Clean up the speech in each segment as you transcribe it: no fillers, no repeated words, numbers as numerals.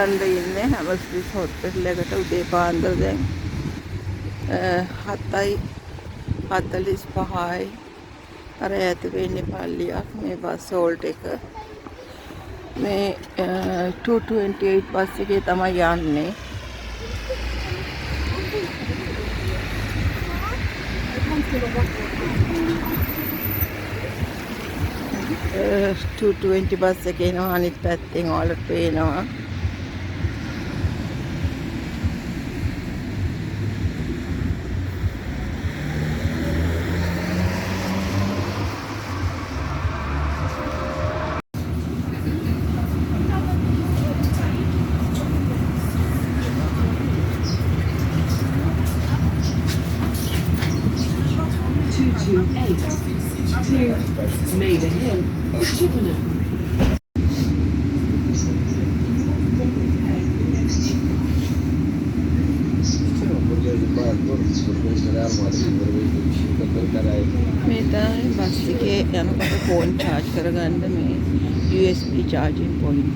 යන්න ඉන්නේ හැමස්ට්‍රීට් හොස්පිටල් එකට උදේ පාන්දර දැන් 7:45යි. අර ඈත වෙන්නේ පල්ලියක්. මේ බස් හෝල්ට් එක මේ 228 බස් එකේ තමයි යන්නේ. Uh, 220 බස් එකේ එනවා අනිත් පැත්තෙන් ඔයාලට පේනවා. Maiden Hill, Chippenham. මේ තමයි බස් එකේ යනකොට ෆෝන් charge කරගන්න මේ USB charging point එක.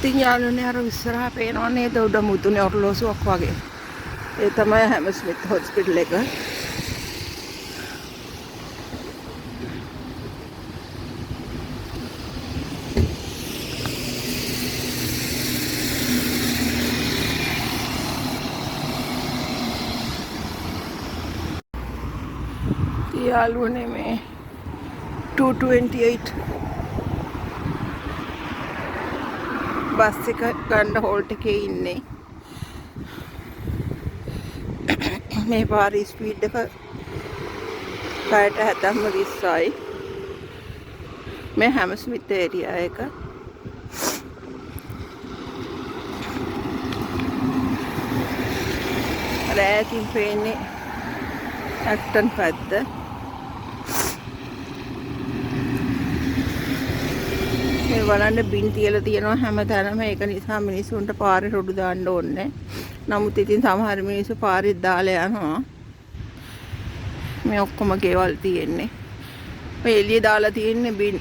ඉතින් යාළුවනේ අර ඉස්සරහා පේනව නේද උඩ මුතුනේ ඔරලෝසුවක් වගේ. ඒ තමයි හැමස්මිත් හොස්පිටල් එක. යාළුවනේ මේ 228 බස් එක ගන්න හෝල්ට් එකේ ඉන්නේ. මේ පාරේ ස්පීඩ් එක පැයට 70-20යි. මේ හැමස්මිත් ඒරියා එක. රෑකින් පේන්නේ ඇක්ටන් පැත්ත. මේ බලන්න බින් තියලා තියෙනවා හැමතැනම. ඒක නිසා මිනිස්සුන්ට පාරේ රොඩු දාන්න ඕනේ. නමුත් ඉතින් සමහර මිනිස්සු පාරේ දාලා යනවා. මේ ඔක්කොම ගෙවල් තියෙන්නේ. මේ එළිය දාලා තියෙන්නේ බින්.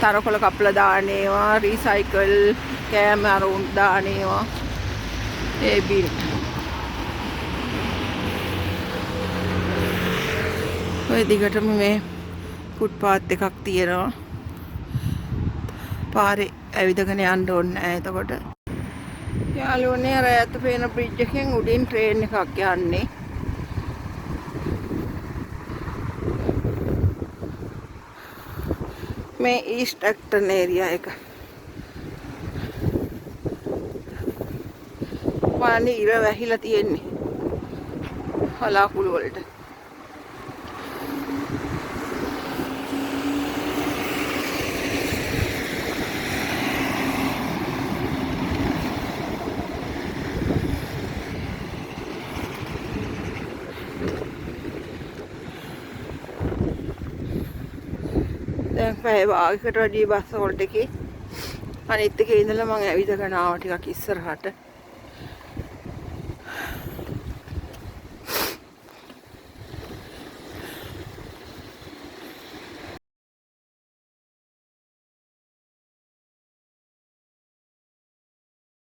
තරකොළ කපලා දාන ඒවා, රීසයිකල් කෑම අරුන් දාන ඒවා. ඒ බින්. ඔය දිගටම මේ ෆුට්පාත් එකක් තියෙනවා. පාරේ ඇවිදගෙන යන්න ඕනේ නැහැ එතකොට. යාළුවනේ අර ඈත පේන බ්‍රිජ් එකෙන් උඩින් ට්‍රේන් එකක් යන්නේ. මේ ඊස්ට් ඇක්ටන් ඒරියා එක. වань ඉර වැහිලා තියෙන්නේ. හලාකුළු වලට. දැන් පැය භාගයකට වැඩි බස් හෝල්ට් එකේ අනිත් එකේ ඉඳලා මම ඇවිදගෙන ආවා ටිකක් ඉස්සරහට.